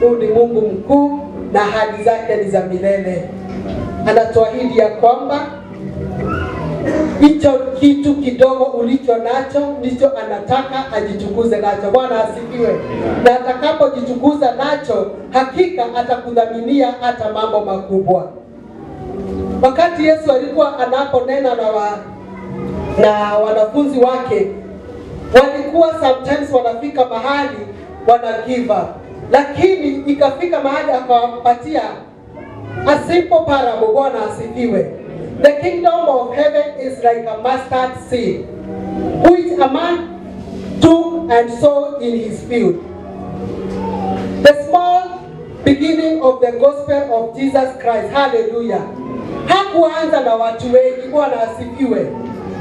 Huyu ni Mungu mkuu na ahadi zake ni za milele. Anatuahidi ya kwamba hicho kitu kidogo ulicho nacho ndicho anataka ajitukuze nacho. Bwana asifiwe. Na atakapojitukuza nacho, hakika atakudhaminia hata mambo makubwa. Wakati Yesu alikuwa anaponena na wanafunzi wake, walikuwa sometimes wanafika mahali wana give up. Lakini ikafika mahali akawapatia a simple parable. Bwana asifiwe. The kingdom of heaven is like a mustard seed, which a man took and sowed in his field. The small beginning of the gospel of Jesus Christ. Hallelujah. Hakuanza na watu wengi. Bwana asifiwe.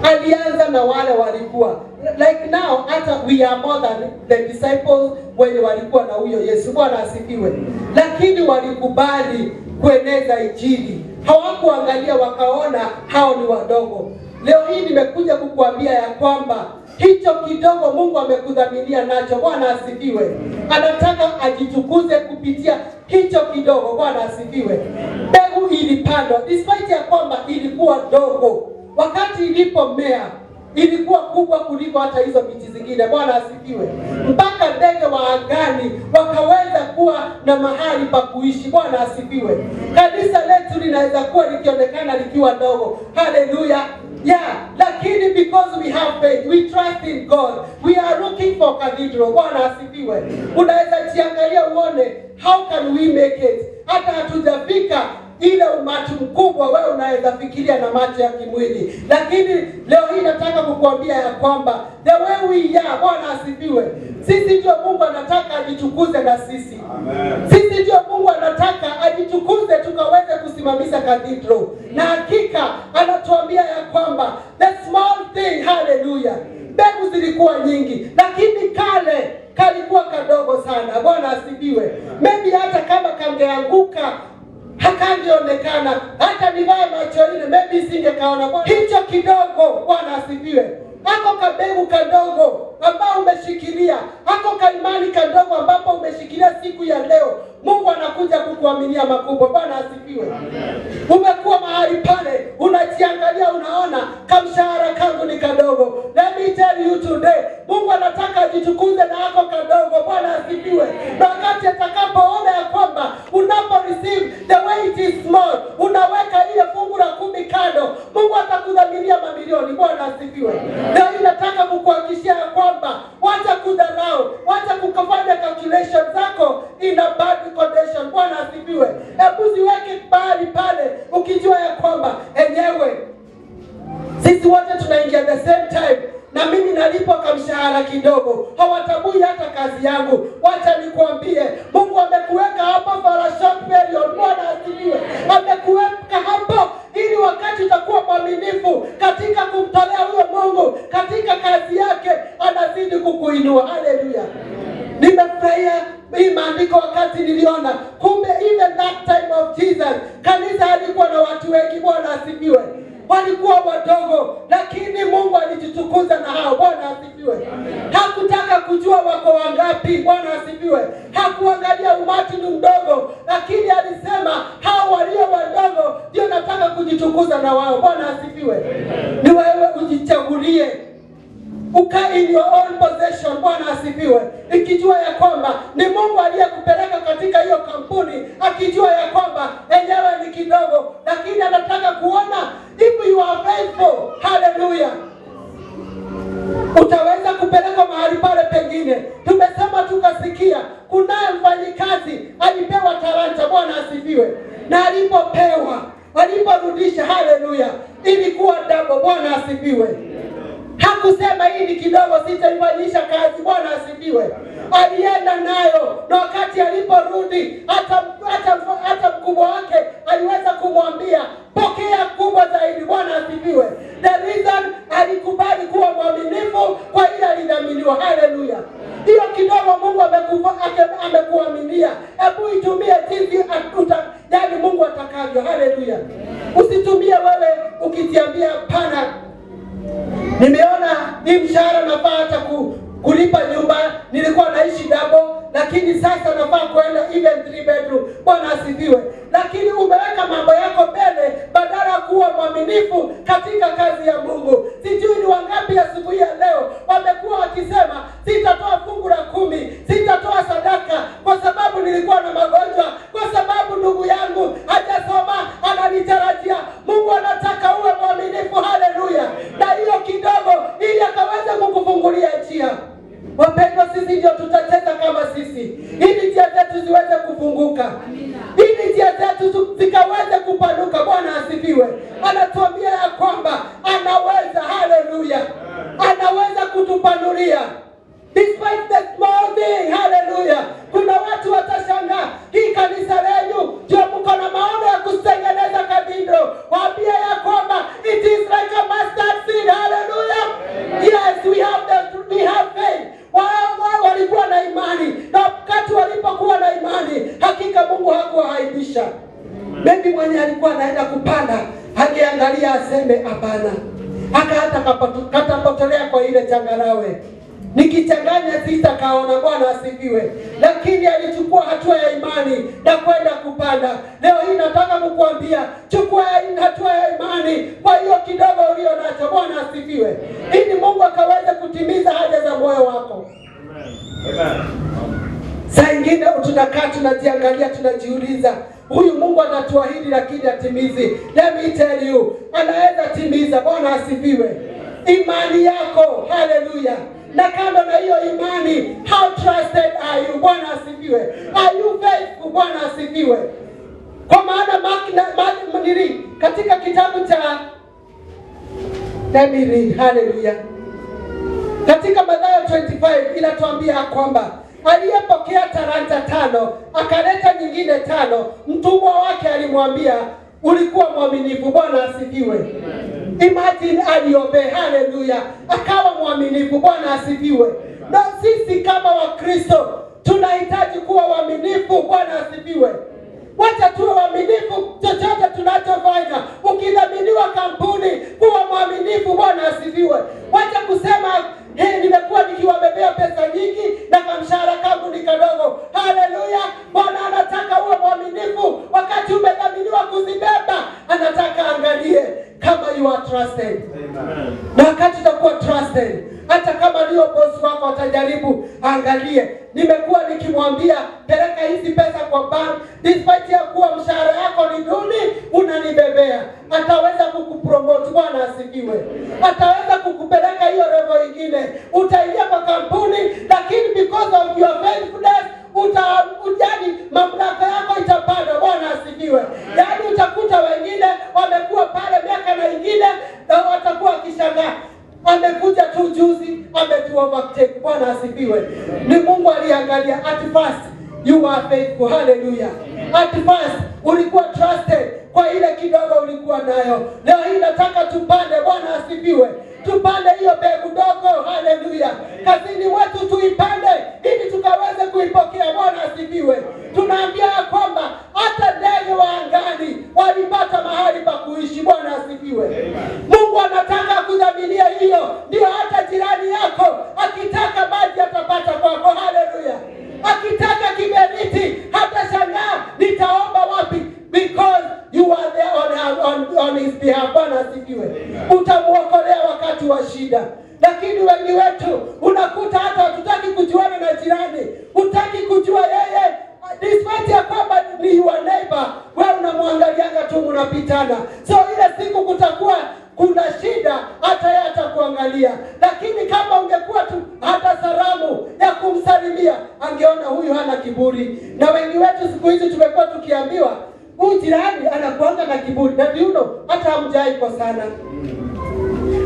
Alianza na wale walikuwa like now, hata we are more than the disciples wenye walikuwa na huyo Yesu. Bwana asifiwe. Lakini walikubali kueneza injili. Hawakuangalia wakaona hao ni wadogo. Leo hii nimekuja kukuambia ya kwamba hicho kidogo Mungu amekudhaminia nacho. Bwana asifiwe. Anataka ajitukuze kupitia hicho kidogo. Bwana asifiwe. Mbegu ilipandwa despite ya kwamba ilikuwa dogo. Wakati ilipomea ilikuwa kubwa kuliko hata hizo miti zingine. Bwana asifiwe. Mpaka ndege wa angani wakaweza kuwa na mahali pa kuishi. Bwana asifiwe. Kanisa letu linaweza kuwa likionekana likiwa dogo. Hallelujah. Yeah, lakini because we have faith, we trust in God, we are looking for cathedral. Bwana asifiwe. Unaweza jiangalia uone how can we make it. Hata hatujafika ile umati mkubwa wewe unaweza fikiria na macho ya kimwili. Lakini leo hii nataka kukuambia ya kwamba the way we are, Bwana asifiwe. Sisi ndio Mungu anataka ajitukuze na sisi. Amen. Sisi ndio Mungu anataka ajitukuze tukaweze kusimamisha cathedral. Na hakika anatuambia ya kwamba the small thing, hallelujah. Mbegu zilikuwa nyingi, lakini kale kalikuwa kadogo sana. Bwana asifiwe. Maybe hata kama kangeanguka hakangeonekana, hata nivae macho ile maybe singekaona. Hicho kidogo, Bwana asifiwe. Hako kabegu kadogo ambao umeshikilia, hako kaimani kadogo ambapo umeshikilia siku ya leo, Mungu anakuja kukuaminia makubwa. Bwana asifiwe. Umekuwa mahali pale unajiangalia unaona kamshahara kangu ni kadogo. Let me tell you today, Mungu anataka ajitukuze na hako kadogo. Bwana asifiwe. Na wakati atakapoona ya kwamba unapo receive the way it is small, unaweka ile fungu la 10 kando, Mungu atakudhaminia mamilioni. Bwana asifiwe. Na ninataka kukuhakikishia kwamba wacha kudharau, wacha kukafanya calculation zako in a bad condition. Bwana asifiwe. Hebu ziweke mahali pale ukijua ya kwamba enyewe sisi wote tunaingia the same time na mimi nalipo kamshahara kidogo. Hawatabui hata kazi yangu. Wacha nikwambie, Mungu amekuweka hapo for a short period. Bwana asifiwe. Amekuweka hapo ili wakati utakuwa mwaminifu katika kumtolea huyo Mungu katika kazi yake, anazidi kukuinua. Haleluya. Nimefurahia hii maandiko wakati niliona kumbe even that time of Jesus kanisa halikuwa na watu wengi. Bwana asifiwe. Walikuwa wadogo, lakini Mungu alijitukuza na hao. Bwana asifiwe. Hakutaka kujua wako wangapi. Bwana asifiwe. Hakuangalia umati ni mdogo, lakini alisema hao walio wadogo ndio nataka kujitukuza na wao. Bwana asifiwe. Ni wewe ujichagulie, ukae in your own possession. Bwana asifiwe. Ikijua ya kwamba ni Mungu aliyekupeleka katika hiyo kampuni, akijua ya kwamba enyewe ni kidogo, lakini anataka kuona if you are faithful. Hallelujah. Utaweza kupeleka mahali pale pengine. Tumesema tukasikia kunaye mfanyikazi alipewa talanta. Bwana asifiwe. Na alipopewa, aliporudisha, hallelujah, ilikuwa double. Bwana asifiwe. Hakusema hii ni kidogo sitaifanyisha kazi. Bwana asifiwe. Alienda nayo, na wakati aliporudi hata mkubwa wake aliweza kumwambia pokea kubwa zaidi. Bwana asifiwe. The reason alikubali kuwa mwaminifu kwa ile alidhaminiwa. Hallelujah. Hiyo kidogo Mungu amekuaminia. Hebu itumie jinsi yani Mungu atakavyo. Hallelujah. Usitumie wewe ukijiambia pana, nimeona hii mshahara nafaa hata kulipa nyumba, nilikuwa naishi double, lakini sasa nafaa kuenda even 3 bedroom. Bwana asifiwe. Lakini umeweka mambo yako mbele badala ya kuwa mwaminifu katika kazi ya Mungu. Sijui ni wangapi asubuhi ya leo wamekuwa wakisema sitatoa fungu la 10, sitatoa sadaka kwa sababu nilikuwa na magonjwa, kwa sababu ndugu yangu hajasoma ananitarajia. Mungu anataka uwe mwaminifu. Haleluya. Na hiyo kidogo ili akaweze kukufungulia njia. Wapendwa, sisi ndio tutacheza kama sisi, ili njia zetu ziweze kufunguka, ili njia zetu zikaweze kupanuka. Bwana asifiwe. Anatuambia ya kwamba anaweza. Haleluya. Anaweza kutupanulia despite the small thing. Haleluya. Kuna watu watashangaa, hii kanisa lenu ndio mko na maono ya kutengeneza cathedral. Waambie ya kwamba it is like a mustard seed. Haleluya. Yes, we have faith. Wao walikuwa na imani, na wakati walipokuwa na imani, hakika Mungu hakuwahaibisha. Maybe mwenye alikuwa anaenda kupanda angeangalia aseme hapana, hata katapotelea kwa ile changarawe, nikichanganya sitakaona. Bwana asifiwe. Lakini alichukua hatua ya imani na kwenda kupanda. Leo hii nataka kukuambia, chukua hatua ya imani kwa hiyo kidogo ulio nacho. Bwana asifiwe. Ili Mungu akaweze kutimiza haja za moyo wako. Amen. Saa ingine tunakaa tunajiangalia, tunajiuliza, huyu Mungu anatuahidi lakini atimizi. Let me tell you, anaweza timiza. Bwana asifiwe. Imani yako. Haleluya. Na kando na hiyo imani, how trusted are you? Bwana asifiwe. Are you faithful? Bwana asifiwe. Kwa maana katika kitabu cha haleluya, katika Mathayo 25 inatuambia kwamba aliyepokea talanta 5 akaleta nyingine 5, mtumwa wake alimwambia ulikuwa mwaminifu. Bwana asifiwe. Imagine aliobe. Haleluya. Akawa mwaminifu. Bwana asifiwe. Na sisi kama Wakristo tunahitaji kuwa waaminifu. Bwana asifiwe. Wacha tuwe waaminifu chochote tunachofanya. Ukidhaminiwa kampuni, kuwa mwaminifu. Bwana asifiwe. Wacha kusema nimekuwa nikiwabebea pesa nyingi na kamshahara kangu ni kadogo. Haleluya. Bwana anataka uwe mwaminifu wakati umedhaminiwa kuzibeba. Anataka angalie kama you are trusted. Amen. Na wakati utakuwa trusted, hata kama ndio boss wako atajaribu, angalie, nimekuwa nikimwambia peleka hizi pesa kwa bank, despite ya kuwa mshahara yako ni duni, unanibebea. Ataweza kukupromote. Bwana asifiwe. Ataweza kukupeleka hiyo level nyingine. Utaingia kwa kampuni, lakini because of your faithfulness ujani mamlaka yako itapanda. Bwana asifiwe. Yaani utakuta wengine wamekuwa pale miaka na ingine na watakuwa kishangaa, amekuja tu juzi ametu overtake. Bwana asifiwe. Ni Mungu aliangalia. At first you are faithful. Hallelujah. At first ulikuwa trusted kwa ile kidogo ulikuwa nayo. Leo hii nataka tupande. Bwana asifiwe. Tupande hiyo mbegu dogo. Haleluya. Kazini wetu tuipande ili tukaweze kuipokea. Bwana asifiwe. Tunaambia kwamba hata ndege wa angani walipata mahali pa kuishi. Bwana asifiwe. Mungu anataka kudhaminia hiyo. Ndio hata jirani yako akitaka maji atapata kwako. Haleluya. Akitaka kiberiti hata shangaa nitaomba wapi, because you are there on his behalf. Bwana asifiwe. Utamuokolea wakati wa shida. Lakini wengi wetu unakuta hata hatutaki kujuana na jirani, hutaki kujua yeye, despite ya kwamba ni your neighbor, wewe unamwangalianga tu mnapitana. So ile siku kutakuwa kuna shida, hata yeye atakuangalia. Lakini kama ungekuwa tu hata salamu ya kumsalimia, angeona huyu hana kiburi. Na wengi wetu siku hizi tumekuwa tukiambiwa huyu jirani anakuanga na kiburi. Na you know, hata hamjai kwa sana,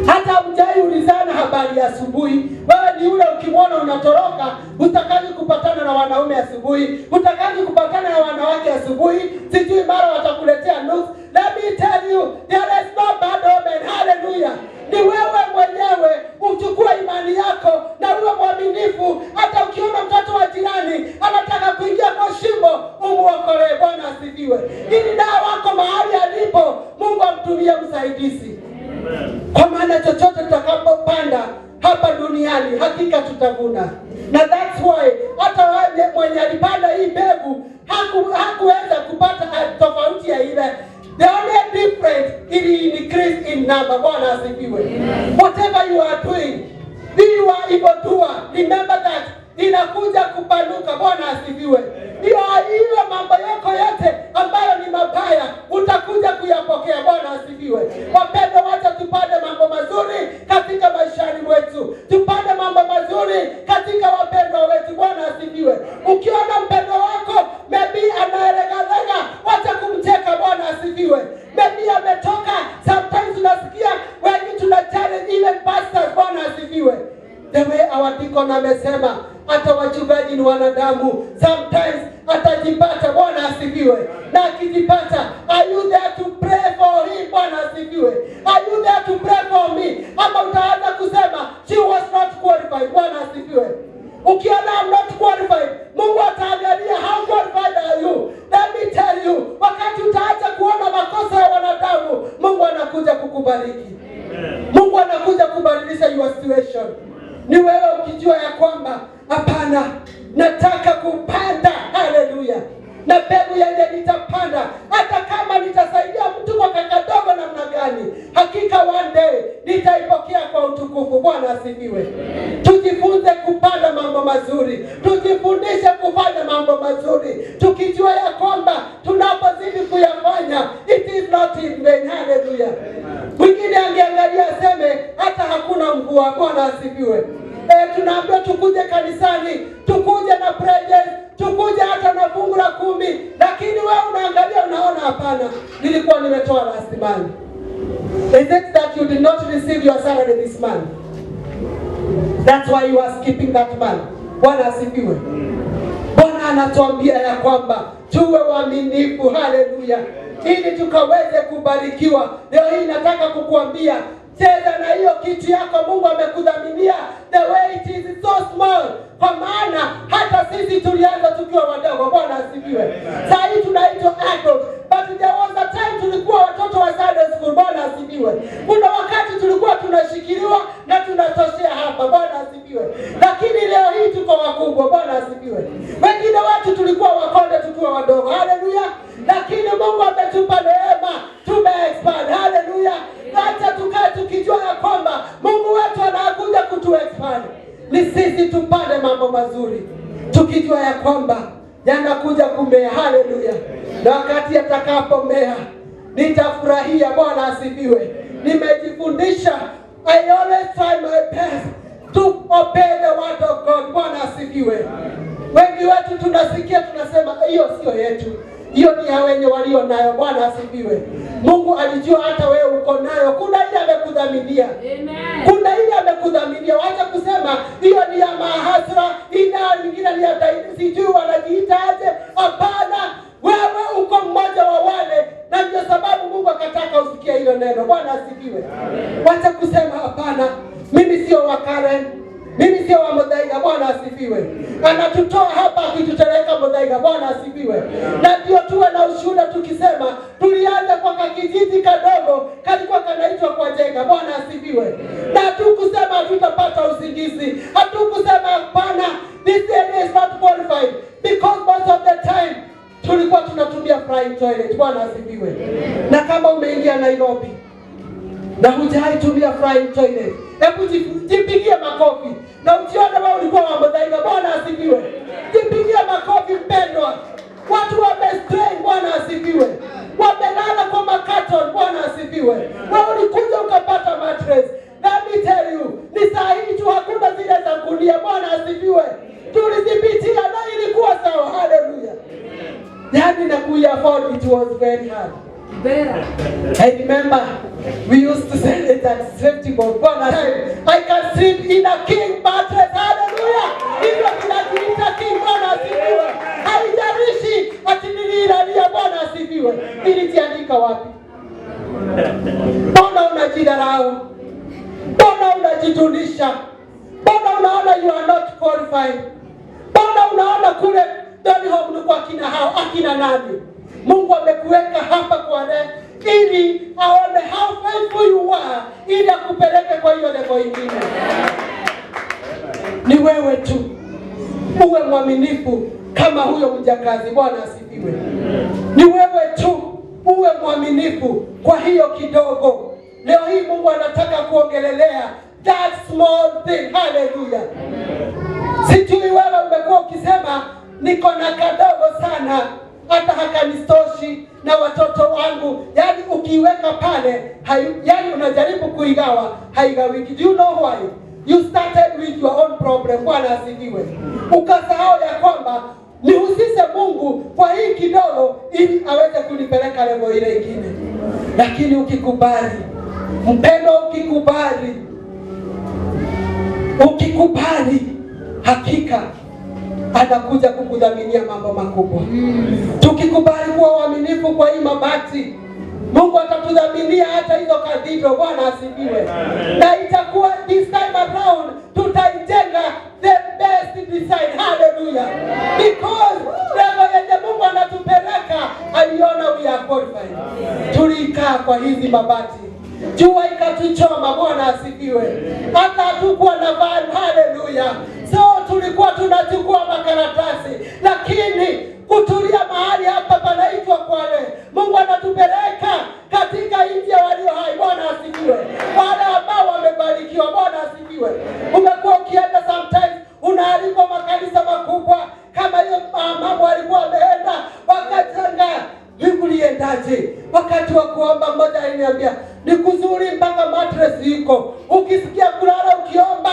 hata hamjai ulizana habari ya asubuhi. Wewe ni yule ukimwona unatoroka, utakaji kupatana na wanaume asubuhi, utakaji kupatana na wanawake asubuhi, sijui mara watakuletea nusu. Let me tell you, there is no bad omen. Hallelujah. Ni wewe mwenyewe uchukue imani yako na uwe mwaminifu. Hata ukiona mtoto wa jirani anataka kuingia kwa shimo, umuokolee. Bwana asifiwe. Ili dawa wako mahali alipo, Mungu amtumie msaidizi. Kwa maana chochote tutakapopanda hapa duniani hakika tutavuna. Na that's why mwenye alipanda hii mbegu hakuweza kupata tofauti ya ile. The only difference is increase in number. Bwana asifiwe. Whatever you are doing, you are evildoer, remember that inakuja kupanuka. Bwana asifiwe. Hiyo mambo yako yote ambayo ni mabaya utakuja kuyapokea. Bwana asifiwe. Wapendwa, wacha tupande mambo mazuri katika maishani mwetu. Tupande mambo mazuri katika wapendwa wetu. Bwana asifiwe. Ukiona mpendwa wako maybe anaelegalega, wacha kumcheka. Bwana asifiwe. Maybe ametoka, sometimes tunasikia wengi tuna challenge even pastors. Bwana asifiwe. The way our deacon amesema, hata wachungaji ni wanadamu. Sometimes atajipata. Bwana asifiwe. Na akijipata, are you there to pray for him? Bwana asifiwe. Are you there to pray for me? Ama utaanza kusema she was not qualified. Bwana asifiwe. Ukiona I'm not qualified, Mungu ataangalia how qualified are you. Let me tell you, wakati utaacha kuona makosa ya wanadamu, Mungu anakuja kukubariki. Mungu anakuja kubadilisha your situation. Ni wewe ukijua ya kwamba hapana, nataka kupanda. Haleluya. Na mbegu yenye nitapanda, hata kama nitasaidia mtu kwa kadogo namna gani, hakika one day nitaipokea kwa utukufu. Bwana asifiwe. Tujifunze kupanda mambo mazuri. Tujifundishe kufanya mambo mazuri, tukijua ya kwamba tunapozidi kuyafanya it is not in vain. Haleluya. Mwingine angeangalia aseme hata hakuna mvua. Bwana asifiwe. Tunaambiwa tukuje kanisani, tukuje na prayers, tukuje hata na fungu la 10, lakini wewe unaangalia unaona hapana, nilikuwa nimetoa last month. Is it that you did not receive your salary this month? That's why you are skipping that month. Bwana asifiwe. Bwana anatuambia ya kwamba tuwe waaminifu. Haleluya. Ili tukaweze kubarikiwa. Leo hii nataka kukuambia, cheza na hiyo kitu yako Mungu amekudhaminia. The way it is so small. Kwa maana hata sisi tulianza tukiwa wadogo. Bwana asifiwe. Sasa hii tunaitwa adult. But there was a time tulikuwa watoto wa Sunday school. Bwana asifiwe. Kuna wakati tulikuwa tunashikiliwa na tunatoshea hapa. Bwana asifiwe. Lakini leo hii tuko wakubwa. Bwana asifiwe. Wengine watu tulikuwa wakonde tukiwa wadogo. Haleluya. Lakini Mungu ametupa neema, tume-expand. Haleluya. Acha tukae tukijua ya kwamba Mungu wetu anakuja kutu-expand. Ni sisi tupande mambo mazuri, tukijua ya kwamba yanakuja kumea. Haleluya. Na wakati atakapomea nitafurahia. Bwana asifiwe. Nimejifundisha, I always try my best to obey the word of God. Bwana asifiwe. Wengi wetu tunasikia tunasema hiyo sio yetu, hiyo ni ya wenye walio nayo. Bwana asifiwe. Mungu alijua hata wewe uko nayo. Kuna ile amekudhaminia. Amen. Kuna ile amekudhaminia. Wacha kusema hiyo ni ya mahasra, ina nyingine ni ya sijui wanajiitaje. Hapana, wewe uko mmoja wa wale, na ndio sababu Mungu akataka usikie hilo neno. Bwana asifiwe. Wacha kusema hapana, mimi sio wa Karen, mimi sio wa Muthaiga. Bwana asifiwe. Anatutoa hapa akitupeleka Muthaiga. Bwana asifiwe. Na ndio tuwe na ushuhuda tukisema tulianza kwa kijiji kadogo kalikuwa kanaitwa kwa Jenga. Bwana asifiwe. Na hatukusema hatutapata usingizi. Hatukusema hapana, this area is not qualified, because most of the time tulikuwa tunatumia flying toilet. Bwana asifiwe. Na kama umeingia Nairobi na hujai tumia flying toilet, hebu jipigie makofi. Na ukiona wewe ulikuwa wa Muthaiga. Bwana asifiwe. Jipigie makofi mpendwa. Watu wamestray. Bwana asifiwe. Wamelala kwa makaton. Bwana asifiwe. Wewe ulikuja ukapata mattress. Let me tell you, ni saa hii tu hakuna zile za kulia. Bwana asifiwe. Tulizipitia na ilikuwa sawa. Haleluya. Yani na kuiafford it was very hard. I remember we used to say it at safety board. I can sleep in a king mattress. Hallelujah. Hivyo tunajiita king. Bwana asifiwe. Haijalishi ati nililalia. Bwana asifiwe. Nilijiandika wapi? Mbona unajidharau? Mbona unajitunisha? Mbona unaona you are not qualified? Mbona unaona kule ndani home ni kwa kina hao akina nani? Mungu amekuweka hapa kwa ili aone how faithful you are, ili akupeleke kwa hiyo level nyingine. Ni wewe tu uwe mwaminifu kama huyo mjakazi. Bwana asifiwe. Ni wewe tu uwe mwaminifu kwa hiyo kidogo. Leo hii Mungu anataka kuongelelea that small thing. Hallelujah. Sijui wewe umekuwa ukisema niko na kadogo sana, hata hakanistoshi na watoto wangu. Yani ukiweka pale, yani unajaribu kuigawa, haigawiki. Do you know why? You started with your own problem. Bwana asifiwe. Ukasahau ya kwamba nihusishe Mungu kwa hii kidogo ili aweze kunipeleka level ile nyingine. Lakini ukikubali, mpendo, ukikubali, hakika atakuja kukudhaminia mambo makubwa. Tukikubali kuwa waaminifu kwa hii mabati, Mungu atatudhaminia hata hizo cathedral. Bwana asifiwe. Na itakuwa this time around tutaijenga the best design. Hallelujah. Because level yenye Mungu anatupeleka, aliona we are qualified. Tulikaa kwa hizi mabati, jua ikatuchoma. Bwana asifiwe. Hata hatukuwa na van. Hallelujah. So tulikuwa tunachukua makaratasi, lakini kutulia mahali hapa panaitwa Kwale. Mungu anatupeleka katika nchi ya walio hai. Bwana asifiwe. Wale ambao wamebarikiwa. Bwana asifiwe. Umekuwa ukienda sometimes, unaalikwa makanisa makubwa kama hiyo mambo alikuwa ameenda, wakachanga uliendaje? Wakati wa kuomba mmoja aliniambia ni kuzuri mpaka mattress iko. Ukisikia kulala ukiomba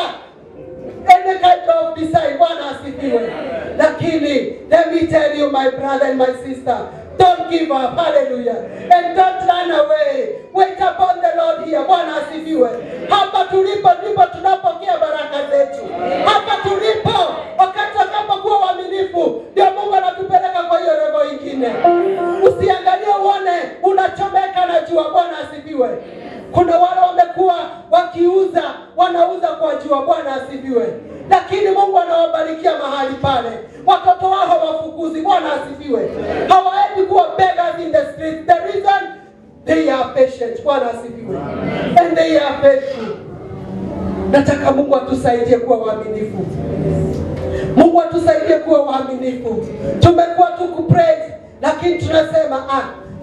any kind of design. Bwana asifiwe. Lakini let me tell you my brother and my sister, don't give up. Hallelujah. And don't run away. Wait upon the Lord here. Bwana asifiwe. Hapa tulipo ndipo tunapokea baraka zetu. Hapa tulipo, wakati tunapokuwa waaminifu, ndio Mungu anatupeleka kwa hiyo level nyingine. Usiangalie uone unachomeka na jua. Bwana asifiwe. Kuna wale wamekuwa wakiuza, wanauza kwa jua. Bwana asifiwe. Lakini Mungu anawabarikia mahali pale. Watoto wao hawafukuzi. Bwana asifiwe. Hawaendi kuwa beggars in the street. The reason they are patient. Bwana asifiwe. And they are faithful. Nataka Mungu atusaidie kuwa waaminifu. Mungu atusaidie kuwa waaminifu. Tumekuwa tukupraise, lakini tunasema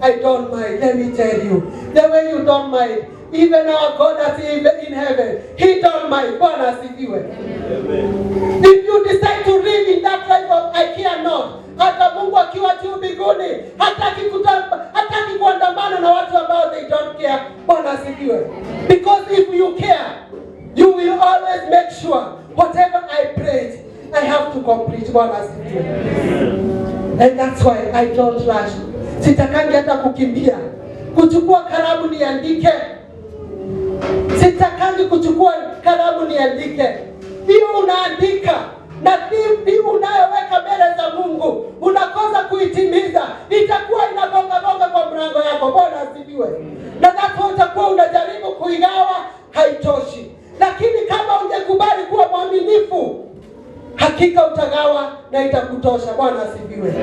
I don't mind. Let me tell you, the way you don't mind, even our God that is in heaven, He don't mind. Bwana asifiwe. If you decide to live in that life of I care not, hata Mungu akiwa juu mbinguni hataki kuandamana na watu ambao they don't care. Bwana asifiwe. Because if you care, you will always make sure whatever I prayed, I have to complete. Bwana asifiwe. And that's why I don't rush. Sitakangi hata kukimbia kuchukua kalamu niandike. Sitakangi kuchukua kalamu niandike. Hiyo unaandika na hiyo unayoweka mbele za Mungu, unakosa kuitimiza, itakuwa inagonga kwa mlango yako. Bwana asifiwe. Na hapo utakuwa unajaribu kuigawa, haitoshi. Lakini kama ungekubali kuwa mwaminifu, hakika utagawa na itakutosha. Bwana asifiwe.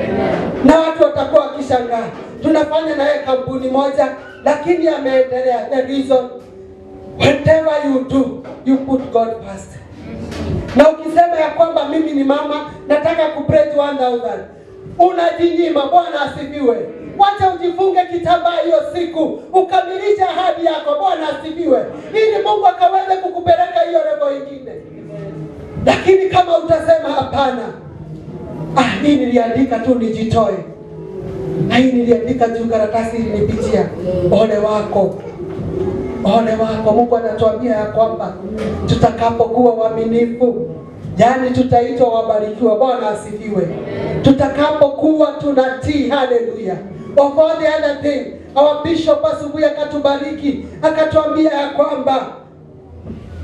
Na watu watakuwa wakishangaa, tunafanya naye kampuni moja lakini ameendelea. The reason, whatever you do, you put God first. Na ukisema ya kwamba mimi ni mama, nataka kupraise 1000, unajinyima. Bwana asifiwe. Wacha ujifunge kitambaa hiyo siku, ukamilishe ahadi yako. Bwana asifiwe. Ili Mungu akaweze kukupeleka hiyo level nyingine. Lakini kama utasema hapana, hii niliandika tu nijitoe, na hii niliandika juu karatasi ilinipitia, ole wako. Ole wako. Mungu anatuambia ya kwamba tutakapokuwa waaminifu, yani tutaitwa wabarikiwa. Bwana asifiwe. Tutakapokuwa tunatii. Hallelujah. Of all the other thing, our bishop asubuhi akatubariki, akatuambia ya kwamba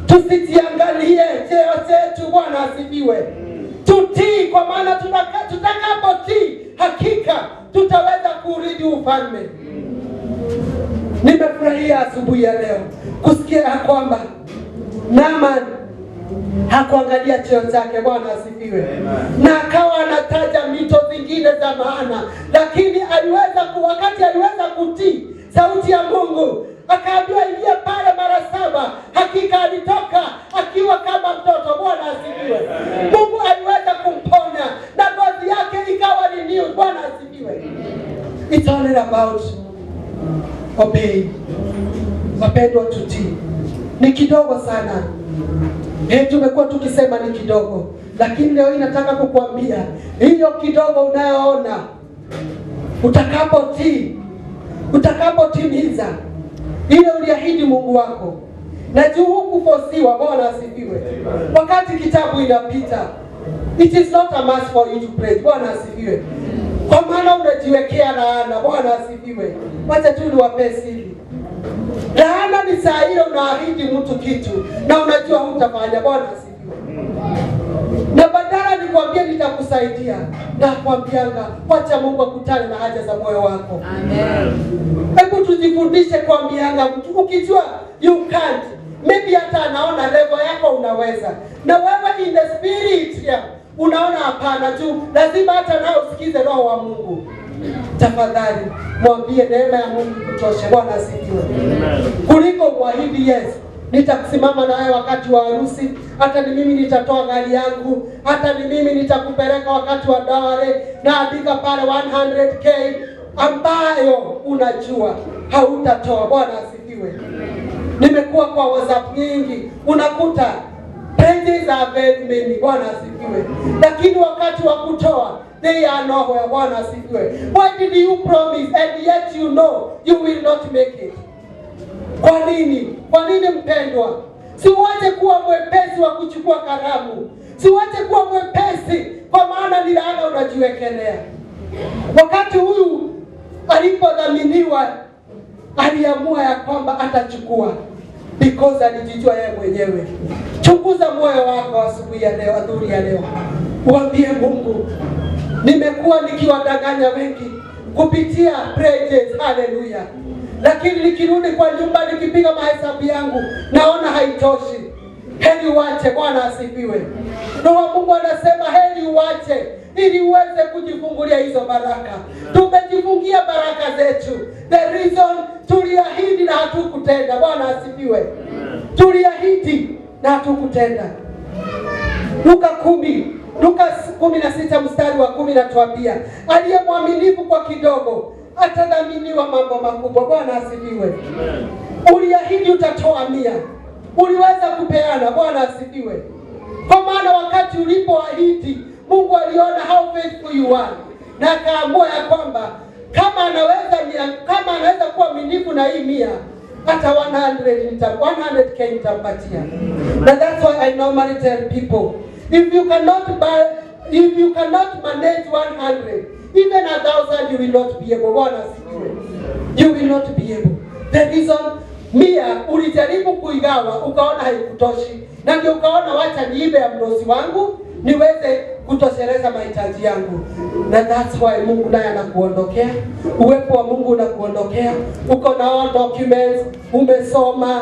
tusijiangalie cheo chetu. Bwana asifiwe. Tutii, kwa maana tutakapotii, hakika tutaweza kurithi ufalme. Nimefurahia asubuhi ya leo kusikia ya kwamba Naaman hakuangalia cheo chake. Bwana asifiwe. Na akawa anataja mito zingine za maana, lakini wakati aliweza kutii sauti ya Mungu, akaambiwa ingia pale mara 7, hakika alitoka akiwa kama mtoto. Bwana asifiwe. Mungu aliweza kumponya na ngozi yake It's only about obey. Wapendwa, tutii. Ni kidogo sana. Tumekuwa tukisema ni kidogo, lakini leo nataka kukuambia hiyo kidogo unayoona, utakapotii, utakapotimiza ile uliahidi Mungu wako, na juu hukufosiwa. Bwana asifiwe. Wakati kitabu inapita, it is not a must for you to pray. Bwana asifiwe. Kwa maana unajiwekea laana. Bwana asifiwe. Wacha tu niwape siri. Laana ni saa ile unaahidi mtu kitu na unajua hutafanya. Bwana asifiwe. Na badala nikwambie nitakusaidia, na kwambianga wacha Mungu akutane na haja za moyo wako. Amen. Hebu tujifundishe kwambianga mtu, ukijua you can't, maybe hata anaona level yako unaweza, na wewe in the spirit unaona hapana tu, lazima hata nao usikize roho wa Mungu. Tafadhali mwambie neema ya Mungu kutosha. Bwana asifiwe. Kuliko kuahidi yes, nitakusimama na wewe wakati wa harusi, hata ni mimi nitatoa gari yangu, hata ni mimi nitakupeleka wakati wa daware, na andika pale 100k ambayo unajua hautatoa. Bwana asifiwe. Nimekuwa kwa WhatsApp nyingi, unakuta pages are very many. Bwana asifiwe. Lakini wakati wa kutoa they are nowhere. Bwana asifiwe. Why did you promise and yet you know you will not make it? Kwa nini? Kwa nini mpendwa? Siwache kuwa mwepesi wa kuchukua karamu. Siwache kuwa mwepesi, kwa maana ni laana unajiwekelea. Wakati huyu alipodhaminiwa, aliamua ya kwamba atachukua because alijijua yeye mwenyewe. Chunguza moyo wako asubuhi ya leo, adhuhuri ya leo. Uambie Mungu, nimekuwa nikiwadanganya wengi kupitia prayers, haleluya, lakini nikirudi kwa nyumba nikipiga mahesabu yangu naona haitoshi. Heri uache. Bwana asifiwe. Roho Mungu anasema heri uache ili uweze kujifungulia hizo baraka. Tumejifungia baraka zetu. The reason tuliahidi na hatukutenda. Bwana asifiwe. Tuliahidi na hatukutenda. Luka 16 mstari wa 10 natuambia, aliye mwaminifu kwa kidogo atadhaminiwa mambo makubwa. Bwana asifiwe. Uliahidi utatoa 100, uliweza kupeana. Bwana asifiwe. Kwa maana wakati ulipoahidi, Mungu aliona how faithful you are, na akaamua ya kwamba kama anaweza kuwa mwaminifu na hii 100, hata 100k nitampatia. And that's why I normally tell people, if you cannot manage 100, even 1,000 you will not be able. Bwana asifiwe. You will not be able. The reason 100 ulijaribu kuigawa ukaona haikutoshi, na ndio ukaona wacha niibe ya mdosi wangu niweze kutosheleza mahitaji yangu. Na that's why Mungu naye anakuondokea. Uwepo wa Mungu unakuondokea. Uko na all documents, umesoma,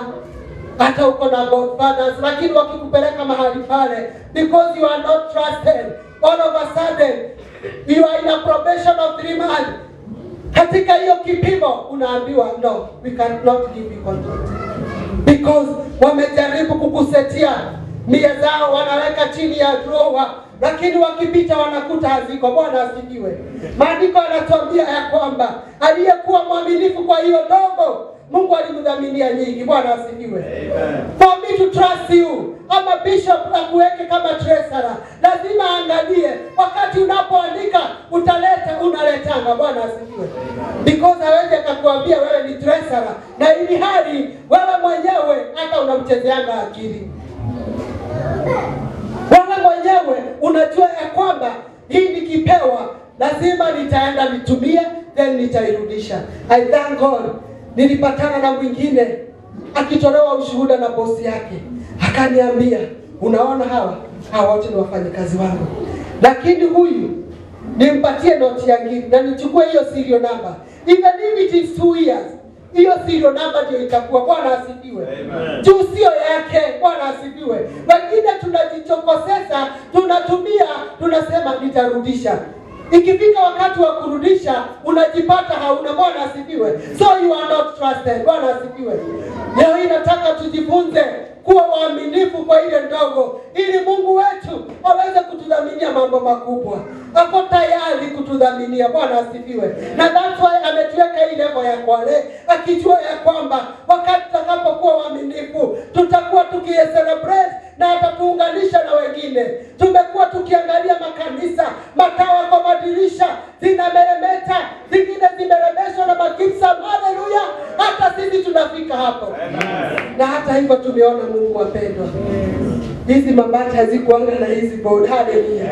hata uko na godfathers, lakini wakikupeleka mahali pale, because you are not trusted, all of a sudden you are in a probation of 3 months. Katika hiyo kipimo unaambiwa no, we cannot give you contract, because wamejaribu kukusetia 100 zao, wanaweka chini ya drawer, lakini wakipita wanakuta haziko. Bwana asifiwe. Maandiko yanatuambia ya kwamba aliyekuwa mwaminifu kwa hiyo dogo, Mungu alimdhaminia nyingi. Bwana asifiwe. For me to trust you, ama bishop akuweke kama treasurer, lazima angalie wakati unapoandika unaletanga. Bwana asifiwe. Because hawezi akakuambia wewe ni treasurer na ili hali wewe mwenyewe hata unamchezeanga akili. Wewe mwenyewe unajua ya kwamba hii nikipewa lazima nitaenda nitumie, then nitairudisha. I thank God. Nilipatana na mwingine akitolewa ushuhuda na bosi yake, akaniambia, unaona hawa wote ni wafanyakazi wangu, lakini huyu nimpatie noti yangu na nichukue hiyo serial number, even if it is 2 years, hiyo serial number ndio itakuwa. Bwana asifiwe. Juu sio yake. Bwana asifiwe. Wengine tunajichokosesa, tunasema nitarudisha. Ikifika wakati wa kurudisha unajipata hauna. Bwana asifiwe. So you are not trusted. Bwana asifiwe. Leo hii nataka tujifunze kuwa waaminifu kwa ile ndogo, ili Mungu wetu aweze kutudhaminia mambo makubwa. Ako tayari kutudhaminia. Bwana asifiwe. Na that's why ametuweka hii level ya kwale, akijua ya kwamba wakati tutakapokuwa waaminifu tutakuwa tukicelebrate na atatuunganisha na wengine. Tumekuwa tukiangalia makanisa, matawa kwa madirisha zinameremeta, zingine zimeremeshwa na makipsa. Haleluya! Hata sisi tunafika hapo. Amen. Na hata hivyo tumeona Mungu wapendwa, hizi mabati hazikuanga na hizi board. Haleluya.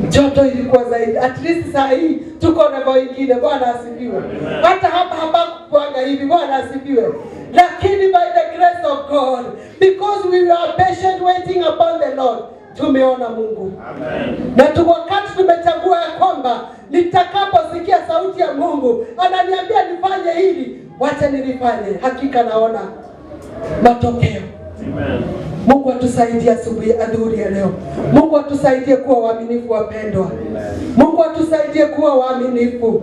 Joto ilikuwa zaidi. At least saa hii tuko na bao ingine. Bwana asifiwe. Hata hapa kuanga hivi. Bwana asifiwe. Lakini by the grace of God, because we were patient waiting upon the Lord, tumeona Mungu. Amen. Na wakati tumechagua ya kwamba nitakaposikia sauti ya Mungu ananiambia nifanye hili, wacha nilifanye, hakika naona matokeo. Amen. Mungu atusaidie adhuhuri ya leo. Mungu atusaidie kuwa waaminifu wapendwa. Amen. Mungu atusaidie kuwa waaminifu.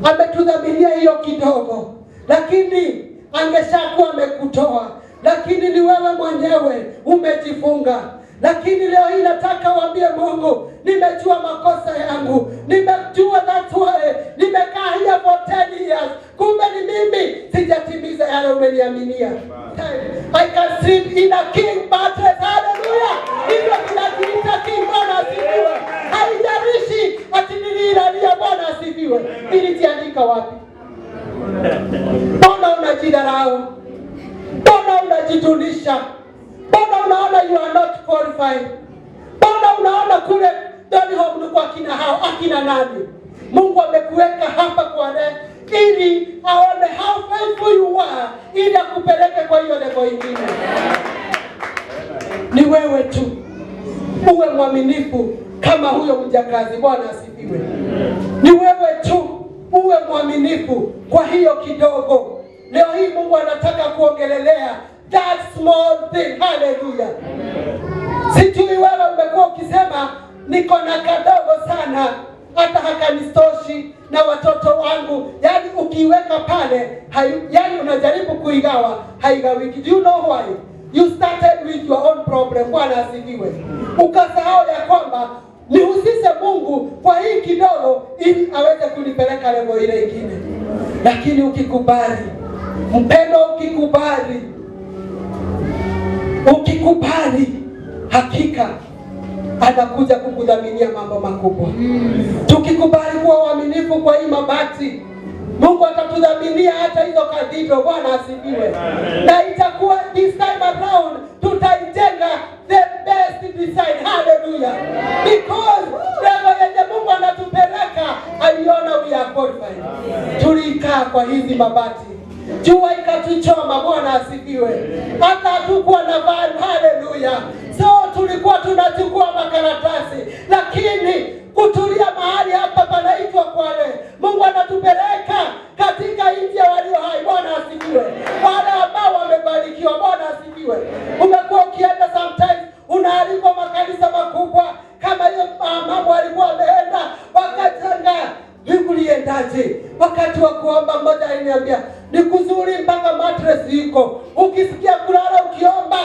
Ametudhaminia hiyo kidogo, lakini angeshakuwa amekutoa, lakini ni wewe mwenyewe umejifunga. Lakini leo hii nataka waambie Mungu, nimejua makosa yangu, nimejua that's why nimekaa here for 10 years. Kumbe ni mimi sijatimiza yale umeniaminia. I can sleep in a king mattress. Hallelujah. Hivyo tunajiita king. Bwana asifiwe. Haijalishi ati nililalia. Bwana asifiwe. Nilijiandika wapi? Mbona unajidharau? Mbona unajitunisha? Mbona unaona you are not qualified? Mbona unaona kule ndani home kwa akina nani? Mungu amekuweka hapa kwa ili aone how faithful you are, ili akupeleke kwa hiyo level nyingine. Ni wewe tu uwe mwaminifu kama huyo mjakazi. Bwana asifiwe. Ni wewe tu uwe mwaminifu kwa hiyo kidogo. Leo hii Mungu anataka kuongelelea that small thing. Hallelujah. Sijui wewe umekuwa ukisema niko na kadogo sana, hata hakanistoshi na watoto wangu. Yani ukiweka pale, yani unajaribu kuigawa, haigawiki. Do you know why? You started with your own problem. Bwana asifiwe. Ukasahau ya kwamba nihusishe Mungu kwa hii kidogo ili aweze kunipeleka level ile nyingine. Lakini ukikubali, mpendo, ukikubali, hakika anakuja kukudhaminia mambo makubwa. Tukikubali kuwa waaminifu kwa hii mabati, Mungu atatudhaminia hata hizo cathedral. Bwana asifiwe. Na itakuwa this time around tutaijenga the best design. Hallelujah. Because level yenye Mungu anatupeleka aliona we are qualified. Tulikaa kwa hizi mabati, jua ikatuchoma. Bwana asifiwe. Hata hatukuwa na van. Hallelujah. So tulikuwa tunachukua makaratasi, lakini kutulia mahali hapa panaitwa Kwale. Mungu anatupeleka katika nchi ya walio hai. Bwana asifiwe. Wale ambao wamebarikiwa. Bwana asifiwe. Umekuwa ukienda sometimes unaalikwa makanisa makubwa kama hiyo mambo alikuwa ameenda, wakatanga nikuliendaje? Wakati wa kuomba mmoja aliniambia ni kuzuri mpaka mattress iko. Ukisikia kulala ukiomba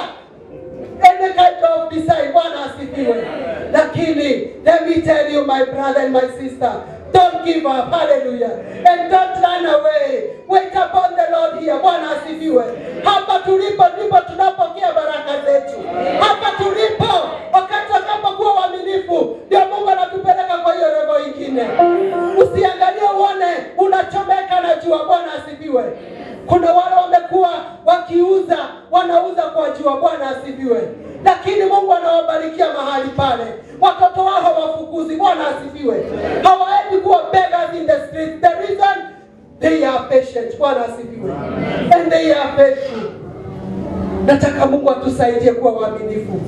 any kind of design. Bwana asifiwe. Lakini let me tell you my brother and my sister, don't give up. Hallelujah. And don't run away. Wait upon the Lord here. Bwana asifiwe. Hapa tulipo ndipo tunapokea baraka zetu. Hapa tulipo wakati tunapokuwa waaminifu ndio Mungu anatupeleka kwa hiyo level nyingine. Usiangalie uone unachomeka na jua. Bwana asifiwe. Kuna wale wamekuwa wakiuza, wanauza kwa jua. Bwana asifiwe. Lakini Mungu anawabarikia mahali pale. Watoto wao hawafukuzi. Bwana asifiwe. Hawaendi kuwa beggars in the street. The reason they are patient. Bwana asifiwe. And they are faithful. Nataka Mungu atusaidie kuwa waaminifu.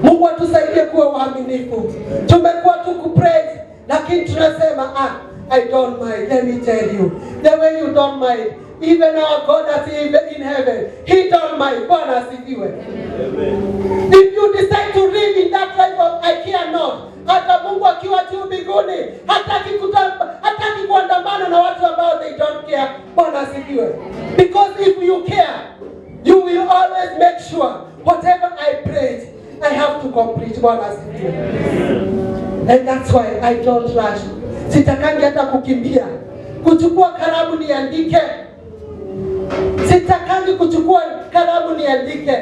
Mungu atusaidie kuwa waaminifu. Tumekuwa tukupraise, lakini tunasema I don't mind. Let me tell you, the way you don't mind, even our God that's in heaven, He don't mind. Bwana asifiwe. If you decide to live in that life of I care not, hata Mungu akiwa juu mbinguni hataki kuandamana na watu ambao they don't care. Bwana asifiwe. Because if you care, you will always make sure whatever I prayed, I have to complete. Bwana asifiwe. And that's why I don't rush. Sitakangi hata kukimbia kuchukua kalamu niandike. Sitakangi kuchukua kalamu niandike.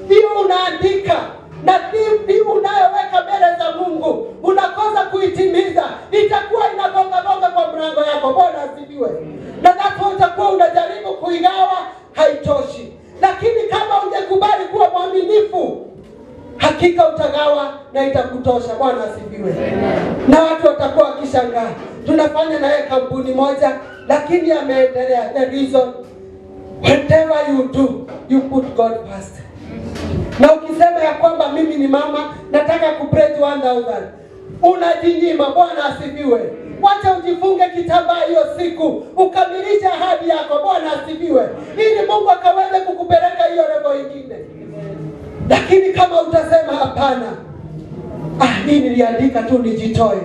Hiyo unaandika na dhidi unayoweka mbele za Mungu unakosa kuitimiza, itakuwa inagonga kwa mlango yako. Bwana asifiwe. Na hapo utakuwa unajaribu kuigawa, haitoshi. Lakini kama ungekubali kuwa mwaminifu, hakika utagawa na itakutosha. Bwana asifiwe. Na watu watakuwa wakishangaa, tunafanya naye kampuni moja lakini ameendelea. The reason, whatever you do, you put God first. Na ukisema ya kwamba mimi ni mama nataka kupray 1000, unajinyima. Bwana asifiwe. Wacha ujifunge kitambaa hiyo siku, ukamilisha ahadi yako. Bwana asifiwe. Ili Mungu akaweze kukupeleka hiyo level nyingine. Lakini kama utasema hapana, hii niliandika tu nijitoe,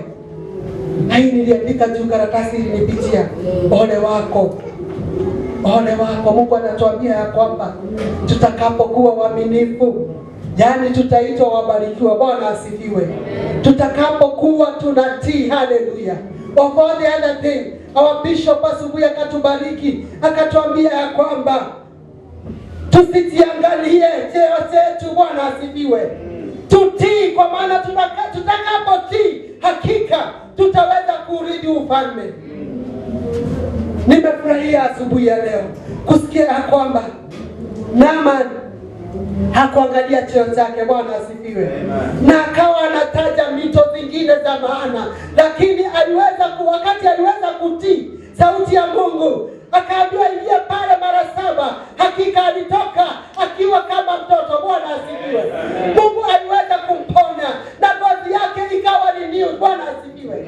hii niliandika juu karatasi ilinipitia, ole wako. Ole wako. Mungu anatuambia ya kwamba tutakapokuwa waaminifu, yani tutaitwa wabarikiwa. Bwana asifiwe. Tutakapokuwa tunatii. Hallelujah. Of all the other thing, our bishop asubuhi akatubariki, akatuambia ya kwamba tusijiangalie cheo chetu. Bwana asifiwe. Tutii, kwa maana tutakapotii hakika tutaweza kurithi ufalme. Nimefurahia asubuhi ya leo kusikia ya kwamba Naaman hakuangalia cheo chake. Bwana asifiwe. Na akawa anataja mito zingine za maana, lakini wakati aliweza kutii sauti ya Mungu, akaambiwa ingia pale mara 7, hakika alitoka akiwa kama mtoto. Bwana asifiwe. Mungu aliweza kumponya na ngozi yake ikawa ni new. Bwana asifiwe.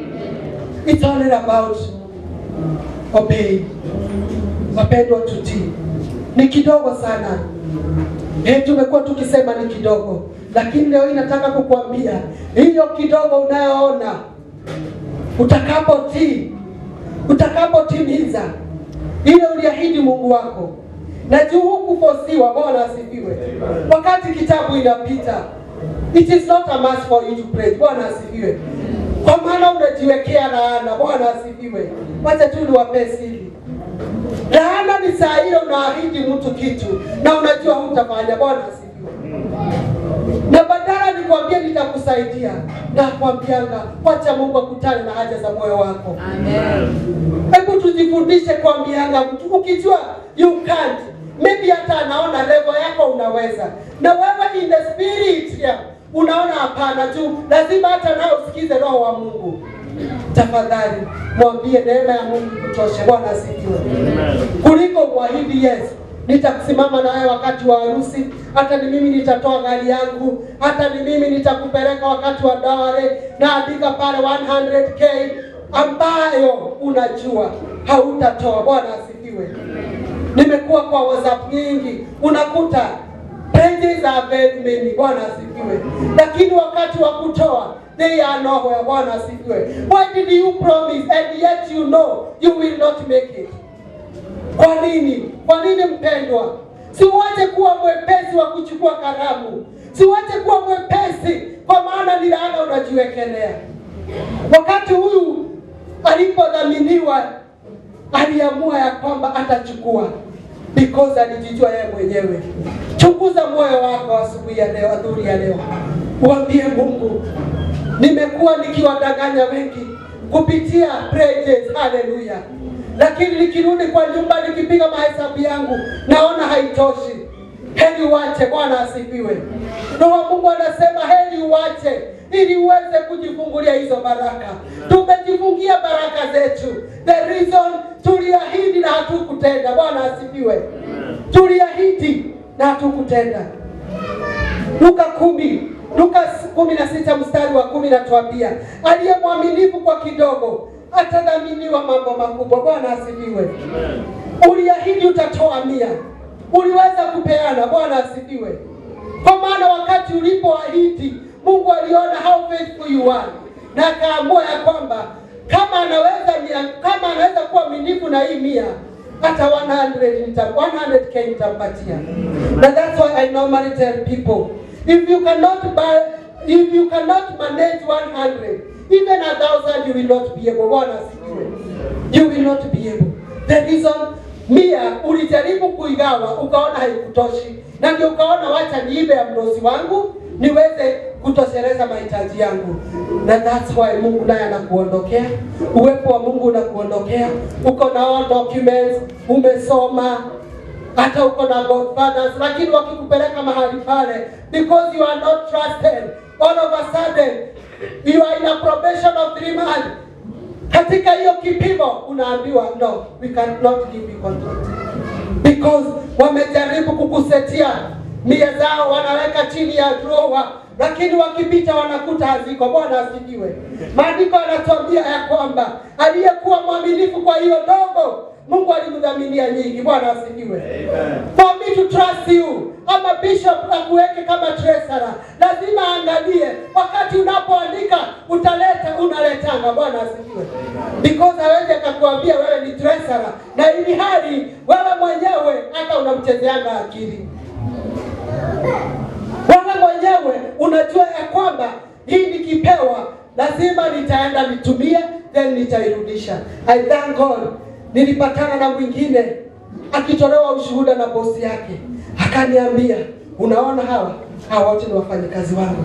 It's all about obey. Wapendwa, tutii. Ni kidogo sana. Tumekuwa tukisema ni kidogo, lakini leo nataka kukuambia hiyo kidogo unayoona, utakapotii, utakapotimiza ile uliahidi Mungu wako, na juu hukufosiwa. Bwana asifiwe. Wakati kitabu inapita, it is not a must for you to pray. Bwana asifiwe. Kwa maana unajiwekea laana. Bwana asifiwe. Wacha tu niwape siri. Laana ni saa hiyo unaahidi mtu kitu na unajua hutafanya. Bwana asifiwe. Na badala nikwambie nitakusaidia, na kwambianga wacha Mungu akutane na haja za moyo wako. Amen. Hebu tujifundishe kwambianga mtu, ukijua you can't, maybe hata anaona level yako unaweza, na wewe in the spirit unaona hapana tu, lazima hata nao usikize roho wa Mungu. Tafadhali mwambie neema ya Mungu kutosha. Bwana asifiwe. Kuliko kuahidi yes, nitakusimama na wewe wakati wa harusi, hata ni mimi nitatoa gari yangu, hata ni mimi nitakupeleka wakati wa dawari, na andika pale 100k ambayo unajua hautatoa. Bwana asifiwe. Nimekuwa kwa WhatsApp nyingi, unakuta pages are very many. Bwana asifiwe. Lakini wakati wa kutoa they are nowhere. Bwana asifiwe. Why did you promise and yet you know you will not make it? Kwa nini? Kwa nini mpendwa? Siwache kuwa mwepesi wa kuchukua karamu. Siwache kuwa mwepesi, kwa maana ni laana unajiwekelea. Wakati huyu alipodhaminiwa aliamua ya kwamba atachukua because alijijua yeye mwenyewe. Chunguza moyo wako asubuhi ya leo, adhuria ya leo. Uambie Mungu, nimekuwa nikiwadanganya wengi kupitia prayers. Hallelujah. Lakini nikirudi kwa nyumba nikipiga mahesabu yangu naona haitoshi. Heri uache. Bwana asifiwe. Roho Mungu anasema heri uache ili uweze kujifungulia hizo baraka. Tumejifungia baraka zetu. The reason tuliahidi na hatukutenda. Bwana asifiwe. Tuliahidi na hatukutenda. Luka 16 mstari wa 10 natuambia, aliye mwaminifu kwa kidogo atadhaminiwa mambo makubwa. Bwana asifiwe. Uliahidi utatoa 100, uliweza kupeana. Bwana asifiwe. Kwa maana wakati ulipoahidi Mungu aliona how faithful you are, na akaamua ya kwamba kama anaweza kuwa mwaminifu na hii 100, hata 100k nitampatia. And that's why I normally tell people, if you cannot manage 100, even 1,000 you will not be able. Bwana asifiwe. You will not be able. The reason, mia ulijaribu kuigawa ukaona haikutoshi, na ndio ukaona wacha niibe ya mdosi wangu niweze kutosheleza mahitaji yangu. Na that's why Mungu naye anakuondokea. Uwepo wa Mungu unakuondokea. Uko na all documents, umesoma, hata uko na godfathers, lakini wakikupeleka mahali pale, because you are not trusted, all of a sudden you are in a probation of 3 months. Katika hiyo kipimo unaambiwa no, we cannot give you contract, because wamejaribu kukusetia mia zao, wanaweka chini ya drawer, lakini wakipita wanakuta haziko. Bwana asifiwe. Maandiko yanatuambia ya kwamba aliyekuwa mwaminifu kwa hiyo dogo, Mungu alimdhaminia nyingi. Bwana asifiwe. For me to trust you, ama bishop akuweke kama treasurer, lazima angalie wakati unapoandika unaletanga. Bwana asifiwe. Because hawezi akakuambia wewe ni treasurer na ili hali wewe mwenyewe hata unamchezeanga akili. Wewe mwenyewe unajua ya kwamba hii nikipewa lazima nitaenda nitumie, then nitairudisha. I thank God. Nilipatana na mwingine akitolewa ushuhuda na bosi yake, akaniambia, unaona hawa wote ni wafanyikazi wangu,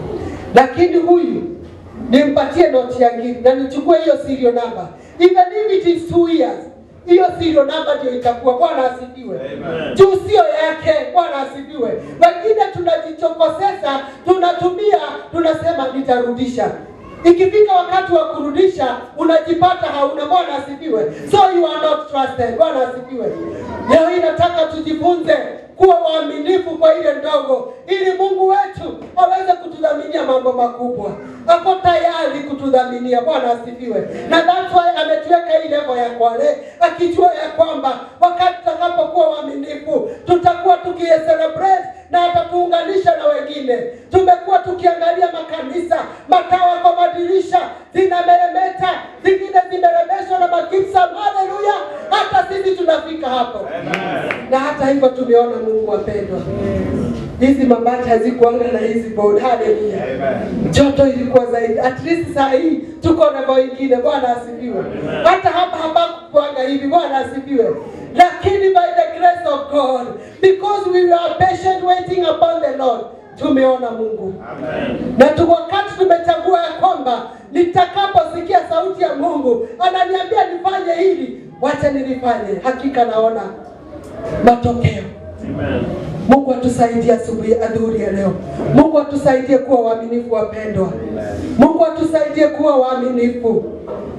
lakini huyu nimpatie noti yangu na nichukue hiyo serial number, even if it is 2 years, hiyo serial number ndio itakuwa. Bwana asifiwe. Juu sio yake. Bwana asifiwe. Wengine tunajichokosesa, tunasema nitarudisha. Ikifika wakati wa kurudisha unajipata hauna. Bwana asifiwe. So you are not trusted. Bwana asifiwe. Leo hii nataka tujifunze kuwa waaminifu kwa ile ndogo, ili Mungu wetu aweze kutudhaminia mambo makubwa. Ako tayari kutudhaminia. Bwana asifiwe. Na that's why ametuweka hii level ya kwale, akijua ya kwamba wakati tutakapokuwa waaminifu tutakuwa tukicelebrate na atatuunganisha na wengine. Tumekuwa tukiangalia makanisa, matawa kwa madirisha zinameremeta, zingine zimeremeshwa na makipsa. Haleluya. Hata sisi tunafika hapo. Na hata hivyo tumeona Mungu wapendwa, hizi mabati hazikuanga na hizi board. Haleluya. Joto ilikuwa zaidi. At least saa hii tuko na wengine. Bwana asifiwe. Hata hapa kuanga hivi. Bwana asifiwe. Lakini by the grace of God, because we are patient waiting upon the Lord, tumeona Mungu. Amen. Na wakati tumechagua ya kwamba nitakaposikia sauti ya Mungu ananiambia nifanye hili, wacha nilifanye, hakika naona matokeo. Amen. Mungu atusaidie adhuhuri ya leo. Mungu atusaidie kuwa waaminifu wapendwa. Amen. Mungu atusaidie kuwa waaminifu.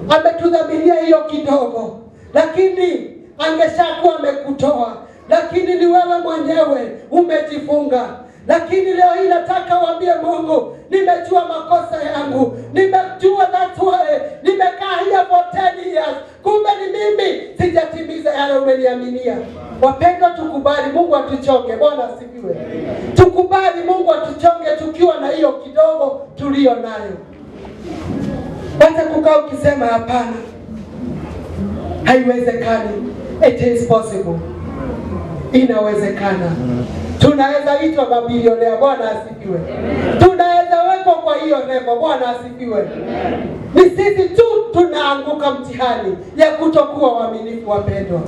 Ametudhaminia hiyo kidogo, lakini angeshakuwa amekutoa, lakini ni wewe mwenyewe umejifunga. Lakini leo hii nataka waambie Mungu, nimejua makosa yangu, nimejua that's why nimekaa here for 10 years. Kumbe ni mimi sijatimiza yale umeniaminia. Wapendwa, tukubali Mungu atuchonge. Bwana asifiwe. Tukubali Mungu atuchonge tukiwa na hiyo kidogo tulio nayo. Wacha kukaa ukisema hapana, haiwezekani. It is possible. Inawezekana. Tunaweza itwa mabilionea. Bwana asifiwe. Tunaweza wekwa kwa hiyo level. Bwana asifiwe. Ni sisi tu tunaanguka mtihani ya kutokuwa waaminifu wapendwa.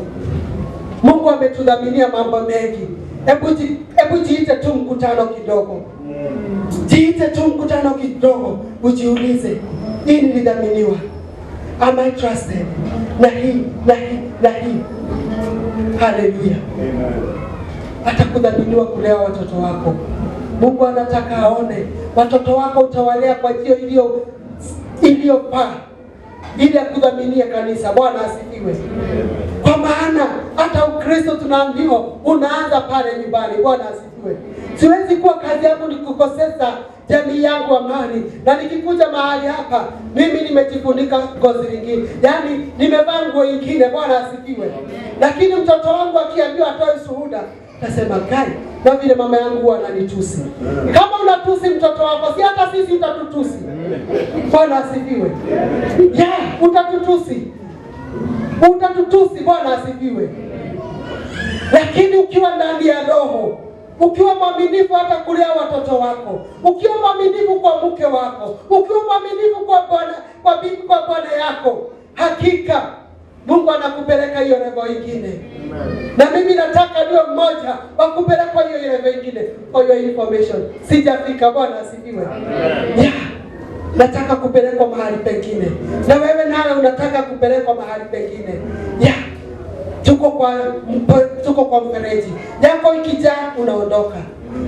Mungu ametudhaminia mambo mengi. Hebu jiite tu mkutano kidogo. Jiite tu mkutano kidogo, ujiulize, hii nilidhaminiwa? Am I trusted? Na hii. Haleluya. Atakudhaminiwa kulea watoto wako. Mungu anataka aone watoto wako utawalea kwa njia iliyofaa, ili akudhaminie kanisa. Bwana asifiwe. Kwa maana hata Ukristo tunaambiwa unaanza pale nyumbani. Bwana asifiwe. Siwezi kuwa kazi yangu ni kukosesa jamii yangu amani, na nikikuja mahali hapa mimi nimejifunika ngozi lingine, yaani nimevaa nguo nyingine. Bwana asifiwe. Lakini mtoto wangu akiambiwa atoe shuhuda, nasema kai, na vile mama yangu ananitusi. Kama unatusi mtoto wako, si hata sisi utatutusi. Bwana asifiwe. Utatutusi. Bwana asifiwe. Lakini ukiwa ndani ya roho, ukiwa mwaminifu hata kulea watoto wako, ukiwa mwaminifu kwa mke wako, ukiwa mwaminifu kwa bwana kwa bwana yako, hakika Mungu anakupeleka hiyo level nyingine. Na mimi nataka niwe mmoja wa kupeleka hiyo level nyingine. For your information, sijafika. Bwana asifiwe. Yeah. Nataka kupelekwa mahali pengine. Na wewe nawe unataka kupelekwa mahali pengine. Yeah. Tuko kwa mfereji. Yako ikijaa unaondoka.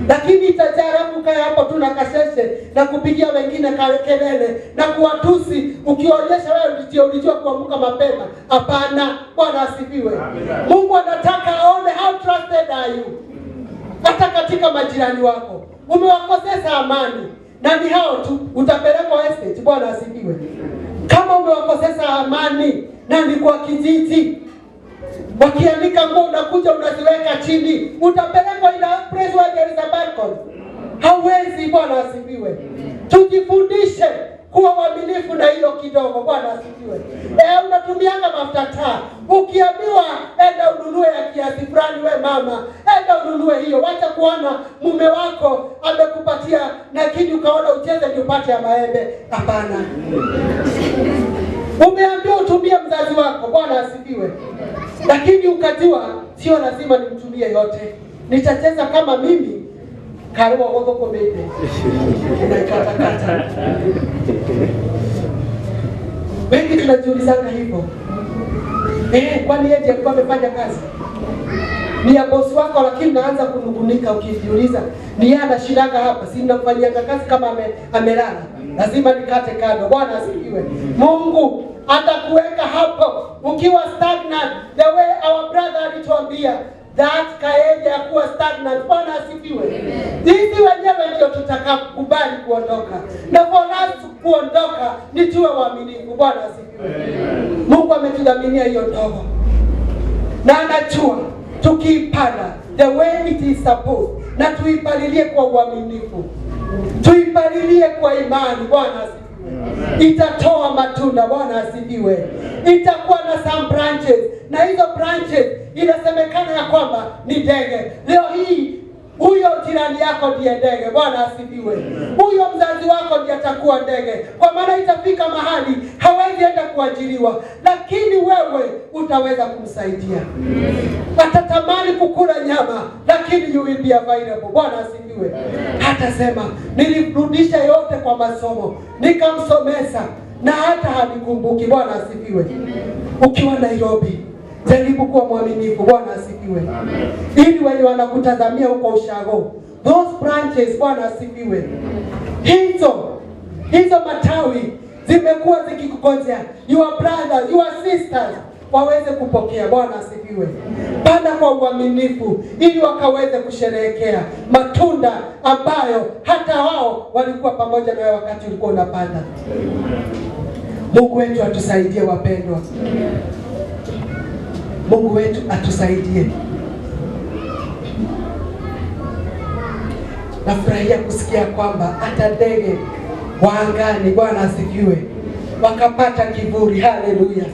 Lakini itajarabu kaya hapo tu na kasese na kupigia wengine kelele na kuwatusi ukionyesha wewe ndio ulijua kuamka mapema. Hapana. Bwana asifiwe. Mungu anataka aone how trusted are you. Hata katika majirani wako umewakosesa amani, na ni hao tu utapelekwa estate. Bwana asifiwe. Kama umewakosesa amani na ni kwa kijiji, wakianika nguo unakuja unaziweka chini, utapelekwa ila place where there is a balcony. Hawezi. Bwana asifiwe. Tujifundishe kuwa waaminifu na hilo kidogo. Bwana asifiwe. Unatumianga mafuta taa, ukiambiwa enda ununue ya kiasi fulani, we mama enda ununue hiyo. Wacha kuona mume wako amekupatia lakini ukaona ucheze ndio upate ya maembe. Hapana. Umeambiwa utumie mzazi wako. Bwana asifiwe. Lakini ukajua sio lazima nimtumie yote. Nitacheza kama mimi Karua wako komete. Unaikata. Wengi tunajiulizanga hivyo. Kwani yeye alikuwa amefanya kazi? Ni ya bosi wako, lakini naanza kunugunika ukijiuliza, ni yeye anashiranga hapa, si ninamfanyia kazi kama amelala. Lazima nikate kando. Bwana asifiwe. Mungu atakuweka hapo ukiwa stagnant, the way our brother alituambia that kaeje ya kuwa stagnant. Bwana asifiwe. Sisi wenyewe ndio tutakubali kuondoka, na for us kuondoka ni tuwe waaminifu. Bwana asifiwe. Mungu ametudhaminia hiyo ndogo, na anajua tukiipanda the way it is supposed, na tuipalilie kwa uaminifu, tuipalilie kwa imani. Bwana asifiwe. Itatoa matunda. Bwana asifiwe. Itakuwa na some branches, na hizo branches inasemekana ya kwamba ni ndege. Leo hii huyo jirani yako ndiye ndege. Bwana asifiwe. Huyo mzazi wako ndiye atakuwa ndege, kwa maana itafika mahali hawezi enda kuajiriwa, lakini wewe utaweza kumsaidia. Atatamani kukula nyama, lakini you will be available. Bwana asifiwe. Hatasema nilirudisha yote kwa masomo nikamsomesa na hata hanikumbuki. Bwana asifiwe. Ukiwa Nairobi, jaribu kuwa mwaminifu. Bwana asifiwe. Ili wale wanakutazamia huko ushago, those branches, Bwana asifiwe, hizo matawi zimekuwa zikikukojea your brothers, your sisters waweze kupokea. Bwana asifiwe. Panda kwa uaminifu ili wakaweze kusherehekea matunda ambayo hata wao walikuwa pamoja na wewe wakati ulikuwa unapanda. Mungu wetu atusaidie wapendwa. Mungu wetu atusaidie. Nafurahia kusikia kwamba hata ndege wa angani, Bwana asifiwe, wakapata kiburi. Haleluya.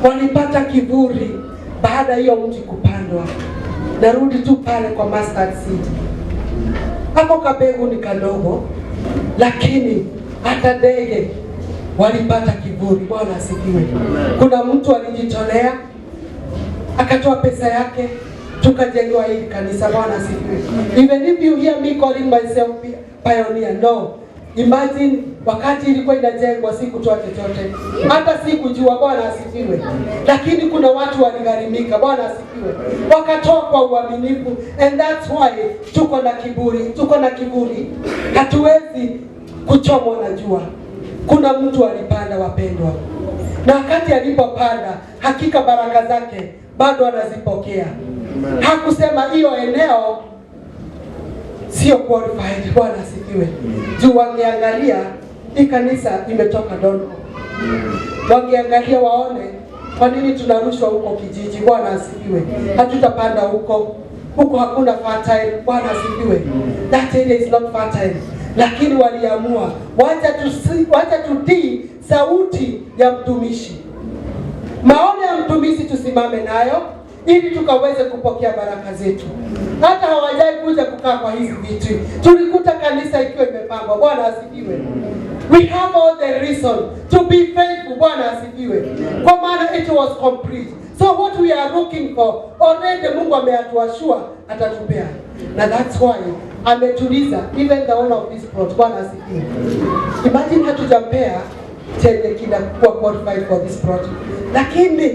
Walipata kiburi baada hiyo mti kupandwa. Narudi tu pale kwa mustard seed. Hapo kabegu ni kadogo, lakini hata ndege walipata kiburi. Bwana asifiwe. Kuna mtu alijitolea akatoa pesa yake, tukajengewa hili kanisa. Bwana asifiwe. Even if you hear me calling myself pioneer, no. Imagine wakati ilikuwa inajengwa sikutoa chochote, hata sikujua. Bwana asifiwe. Lakini kuna watu waligharimika. Bwana asifiwe. Wakatoa kwa uaminifu, and that's why tuko na kiburi. Hatuwezi kuchomwa na jua. Kuna mtu alipanda, wapendwa, na wakati alipopanda, hakika baraka zake bado anazipokea. Hakusema hiyo eneo sio qualified. Bwana asifiwe. Juu wangeangalia hii kanisa imetoka Dongo, wangeangalia waone kwa nini tunarushwa huko kijiji. Bwana asifiwe. Hatutapanda huko hakuna fertile. Bwana asifiwe. That area is not fertile. Lakini waliamua wacha tutii sauti ya mtumishi. Maono ya mtumishi tusimame nayo, ili tukaweze kupokea baraka zetu. Hata hawajai kuja kukaa kwa hizi vitu, tulikuta kanisa ikiwa imepangwa. Bwana asifiwe. We have all the reason to be faithful. Bwana asifiwe. Kwa maana it was complete. So what we are looking for already Mungu ameatuashua atatupea. Na that's why ametuliza even the owner of this plot. Bwana asifiwe. Imagine hatujampea chenye kina kuwa qualified for this project. Lakini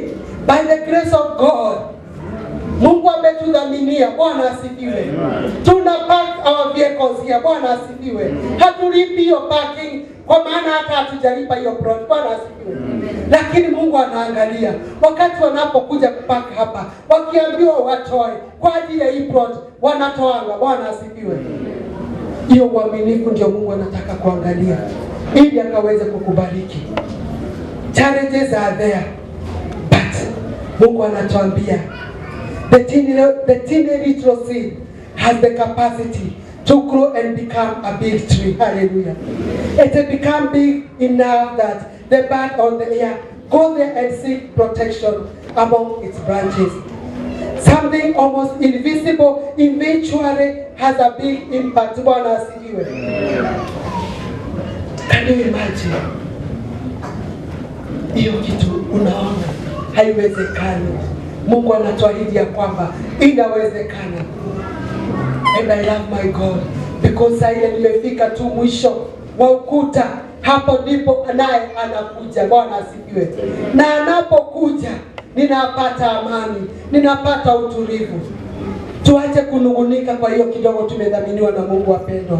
by the grace of God Mungu ametudhaminia. Bwana asifiwe. Tuna park our vehicles here. Bwana asifiwe. Hatulipi hiyo parking kwa maana hata hatujalipa hiyo plot. Bwana asifiwe. Lakini Mungu anaangalia wakati wanapokuja kupaka hapa, wakiambiwa watoe kwa ajili ya hii plot, wanatoanga. Bwana asifiwe. Hiyo uaminifu ndio Mungu anataka kuangalia ili akaweze kukubariki. Challenges are there, but Mungu anatuambia the tiny little seed has the capacity to grow and become a big tree. Hallelujah. It will become big enough that the bird on the air go there and seek protection among its branches. Something almost invisible eventually has a big impact. Bwana asifiwe. Can you imagine? Hiyo kitu unaona haiwezekani. Mungu anatuahidi ya kwamba inawezekana. And I love my God because ile nimefika tu mwisho wa ukuta, hapo ndipo naye anakuja. Bwana asifiwe. Na anapokuja ninapata amani, ninapata utulivu. Tuache kunungunika kwa hiyo kidogo tumedhaminiwa na Mungu wapendwa.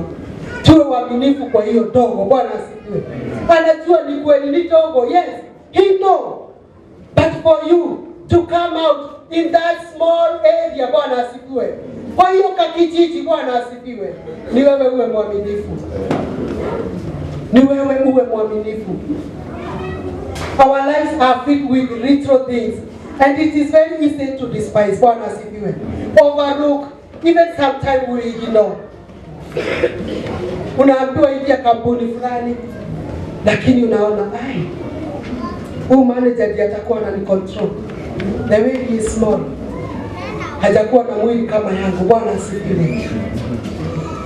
Tuwe waaminifu kwa hiyo dogo. Bwana asifiwe. Anajua ni kweli ni dogo. Yes, he know. But for you to come out in that small area, Bwana asifiwe. Kwa hiyo kakijiji, Bwana asifiwe. Ni wewe uwe mwaminifu. Ni wewe uwe mwaminifu. Our lives are filled with little things and it is very easy to despise. Bwana asifiwe. Overlook, even sometimes we ignore. Unaambiwa ingia kampuni fulani, lakini unaona huyu manager ndiye atakuwa anani control. The way he is small, hajakuwa na mwili kama yangu. Bwana asifiwe.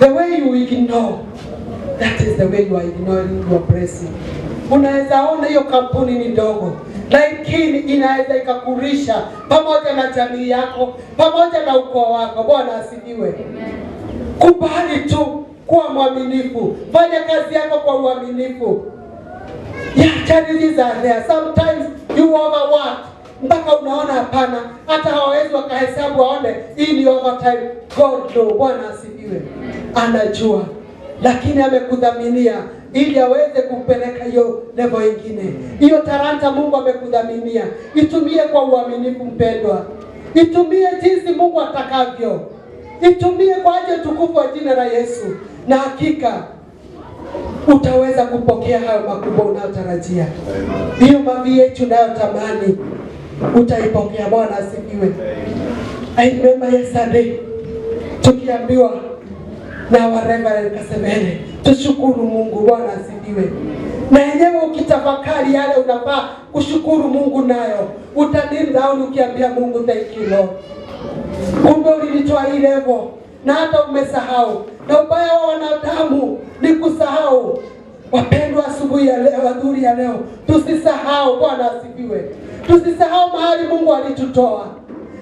The way you ignore, that is the way you are ignoring your blessing. Unaweza ona hiyo kampuni ni ndogo, lakini inaweza ikakurisha pamoja na jamii yako, pamoja na ukoo wako. Bwana asifiwe. Kubali tu kuwa mwaminifu. Fanya kazi yako kwa uaminifu. Yeah, challenges are there. Sometimes you overwork. Mpaka unaona hapana, hata hawawezi wakahesabu waone hii ni overtime. God no. Bwana asifiwe. Anajua. Lakini amekudhaminia ili aweze kupeleka hiyo level nyingine. Hiyo talanta Mungu amekudhaminia. Itumie kwa uaminifu mpendwa. Itumie jinsi Mungu atakavyo. Itumie kwa ajili tukufu wa jina la Yesu. Na hakika utaweza kupokea hayo makubwa unayotarajia. Hiyo mavi yetu unayotamani utaipokea. Bwana asifiwe. I remember yesterday tukiambiwa na wa Reverend Kasemele tushukuru Mungu. Bwana asifiwe. Na yenyewe ukitafakari yale unafaa kushukuru Mungu nayo, utadini down ukiambia Mungu thank you Lord. Kumbe ulinitoa hii level na hata umesahau. Na ubaya wa wanadamu ni kusahau. Wapendwa, asubuhi ya leo, adhuhuri ya leo, tusisahau. Bwana asifiwe. Tusisahau mahali Mungu alitutoa.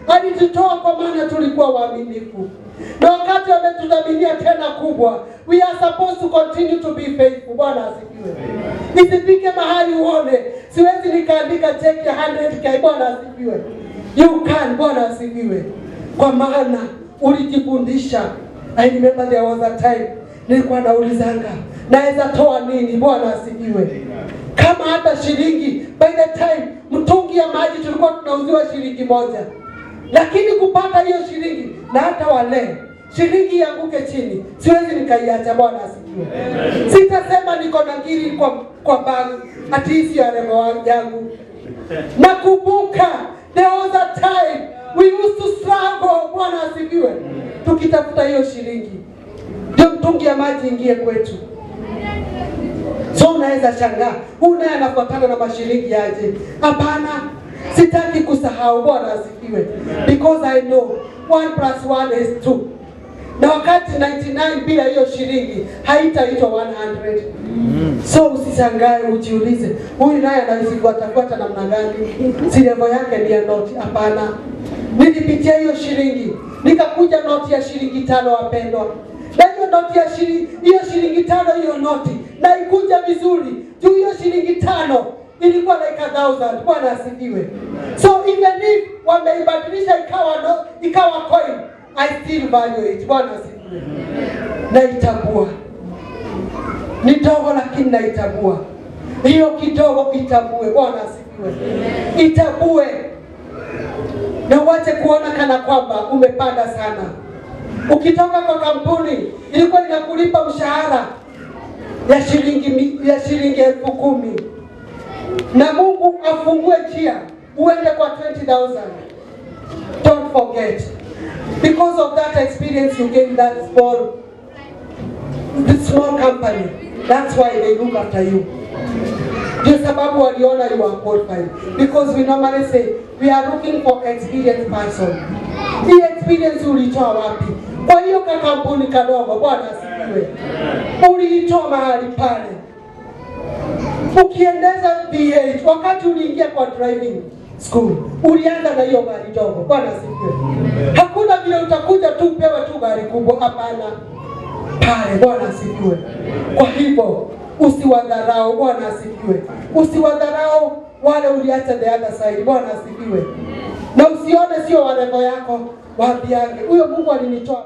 Alitutoa kwa maana tulikuwa waaminifu. Na wakati ametudhaminia tena kubwa, we are supposed to continue to be faithful. Bwana asifiwe. Isifike mahali uone siwezi nikaandika check ya 100k. Bwana asifiwe. You can. Bwana asifiwe. Kwa maana ulijifundisha. I remember there was a time nilikuwa naulizanga naweza toa nini. Bwana asifiwe. Kama hata shilingi, by the time mtungi ya maji tulikuwa tunauziwa shilingi moja. Lakini kupata hiyo shilingi na hata wale shilingi yanguke chini siwezi nikaiacha. Bwana asifiwe. Sitasema niko na ngiri kwa bag ati hizi ya level yangu. Nakumbuka there was a time we used to struggle. Bwana asifiwe. Tukitafuta hiyo shilingi ndio mtungi ya maji ingie kwetu. So unaweza shangaa, naye anafuatana na mashilingi aje? Hapana, Sitaki kusahau. Bwana asifiwe. Because I know 1 + 1 is 2. Na wakati 99 bila hiyo shilingi haitaitwa 100. So usishangae, ujiulize, huyu naye anazifuata namna gani? Si level yake ni ya noti? Hapana. Nilipitia hiyo shilingi, nikakuja noti ya shilingi 5 wapendwa. Na hiyo noti ya shilingi 5 hiyo noti na ikuja vizuri. Juu hiyo shilingi 5 ilikuwa like 1,000. Bwana asifiwe. So even if wameibadilisha ikawa coin, I still value it. Bwana asifiwe. Na itabua. Ni dogo lakini na itabua. Hiyo kidogo itabue. Bwana asifiwe. Itabue. Na uache kuona kana kwamba umepanda sana. Ukitoka kwa kampuni ilikuwa inakulipa mshahara ya shilingi 10,000. Na Mungu afungue njia uende kwa 20,000. Don't forget. Because of that experience you gain that small company. That's why they look after you. Ndio sababu waliona you are qualified. Because we normally say we are looking for experienced person. Hii experience ulitoa wapi? Kwa hiyo kampuni kadogo. Bwana asifiwe. Uliitoa mahali pale. Ukiendeza V8 wakati uliingia kwa driving school, ulianza na hiyo gari dogo. Bwana asifiwe. Hakuna vile utakuja tu upewe tu gari kubwa, hapana. Pale. Bwana asifiwe. Kwa hivyo usiwadharau. Bwana asifiwe. Usiwadharau wale uliacha the other side. Bwana asifiwe. Na usione sio wa level yako, waambiage huyo Mungu alinitoa